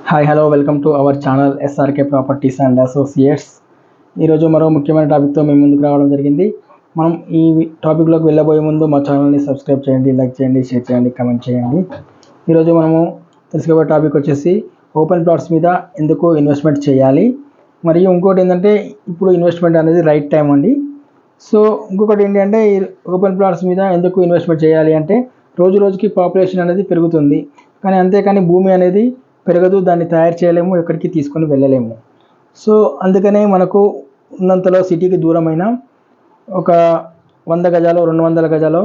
Hi hello welcome to our channel SRK properties and associates. ఈరోజు మరో ముఖ్యమైన టాపిక్తో మేము ముందుకు రావడం జరిగింది. మనం ఈ టాపిక్లోకి వెళ్ళబోయే ముందు మా ఛానల్ని సబ్స్క్రైబ్ చేయండి, లైక్ చేయండి, షేర్ చేయండి, కమెంట్ చేయండి. ఈరోజు మనము తెలుసుకోబోయే టాపిక్ వచ్చేసి ఓపెన్ ప్లాట్స్ మీద ఎందుకు ఇన్వెస్ట్మెంట్ చేయాలి, మరియు ఇంకోటి ఏంటంటే ఇప్పుడు ఇన్వెస్ట్మెంట్ అనేది రైట్ టైం అండి. సో ఇంకొకటి ఏంటంటే ఓపెన్ ప్లాట్స్ మీద ఎందుకు ఇన్వెస్ట్మెంట్ చేయాలి అంటే రోజు రోజుకి పాపులేషన్ అనేది పెరుగుతుంది, కానీ అంతేకాని భూమి అనేది పెరగదు, దాన్ని తయారు చేయలేము, ఎక్కడికి తీసుకొని వెళ్ళలేము. సో అందుకనే మనకు ఉన్నంతలో సిటీకి దూరమైన ఒక 100 గజాలు 200 గజాలు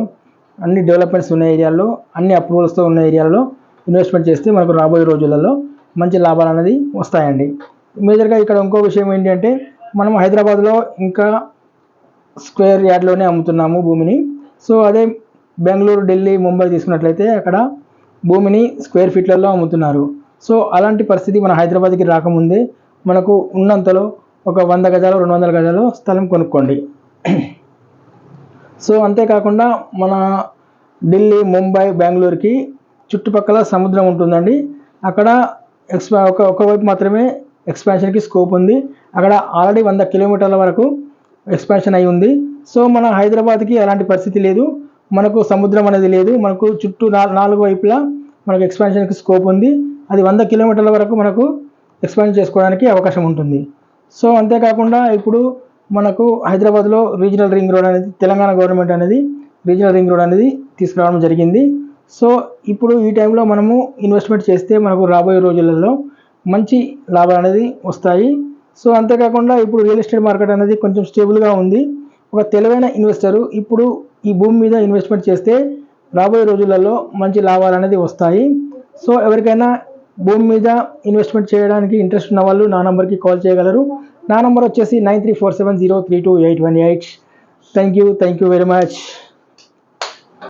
అన్ని డెవలప్మెంట్స్ ఉన్న ఏరియాల్లో, అన్ని అప్రూవల్స్తో ఉన్న ఏరియాలలో ఇన్వెస్ట్మెంట్ చేస్తే మనకు రాబోయే రోజులలో మంచి లాభాలు అనేది వస్తాయండి. మేజర్గా ఇక్కడ ఇంకో విషయం ఏంటంటే మనం హైదరాబాద్లో ఇంకా స్క్వేర్ యార్డ్లోనే అమ్ముతున్నాము భూమిని. సో అదే బెంగళూరు, ఢిల్లీ, ముంబై తీసుకున్నట్లయితే అక్కడ భూమిని స్క్వేర్ ఫీట్లలో అమ్ముతున్నారు. సో అలాంటి పరిస్థితి మన హైదరాబాద్కి రాకముందే మనకు ఉన్నంతలో ఒక 100 గజాలు 200 గజాలు స్థలం కొనుక్కోండి. సో అంతేకాకుండా మన ఢిల్లీ, ముంబై, బెంగళూరుకి చుట్టుపక్కల సముద్రం ఉంటుందండి. అక్కడ ఒకవైపు మాత్రమే ఎక్స్పాన్షన్కి స్కోప్ ఉంది. అక్కడ ఆల్రెడీ 100 కిలోమీటర్ల వరకు ఎక్స్పాన్షన్ అయి ఉంది. సో మన హైదరాబాద్కి అలాంటి పరిస్థితి లేదు, మనకు సముద్రం అనేది లేదు, మనకు చుట్టూ 4 వైపులా మనకు ఎక్స్పాన్షన్కి స్కోప్ ఉంది. అది 100 కిలోమీటర్ల వరకు మనకు ఎక్స్పాండ్ చేసుకోవడానికి అవకాశం ఉంటుంది. సో అంతేకాకుండా ఇప్పుడు మనకు హైదరాబాద్లో రీజనల్ రింగ్ రోడ్ అనేది తెలంగాణ గవర్నమెంట్ అనేది రీజనల్ రింగ్ రోడ్ అనేది తీసుకురావడం జరిగింది. సో ఇప్పుడు ఈ టైంలో మనము ఇన్వెస్ట్మెంట్ చేస్తే మనకు రాబోయే రోజులలో మంచి లాభాలు అనేది వస్తాయి. సో అంతేకాకుండా ఇప్పుడు రియల్ ఎస్టేట్ మార్కెట్ అనేది కొంచెం స్టేబుల్గా ఉంది. ఒక తెలివైన ఇన్వెస్టరు ఇప్పుడు ఈ భూమి మీద ఇన్వెస్ట్మెంట్ చేస్తే రాబోయే రోజులలో మంచి లాభాలు అనేది వస్తాయి. సో ఎవరికైనా భూమి మీద ఇన్వెస్ట్మెంట్ చేయడానికి ఇంట్రెస్ట్ ఉన్న వాళ్ళు నా నెంబర్కి కాల్ చేయగలరు. నా నెంబర్ వచ్చేసి 9347032818. Thank you very much.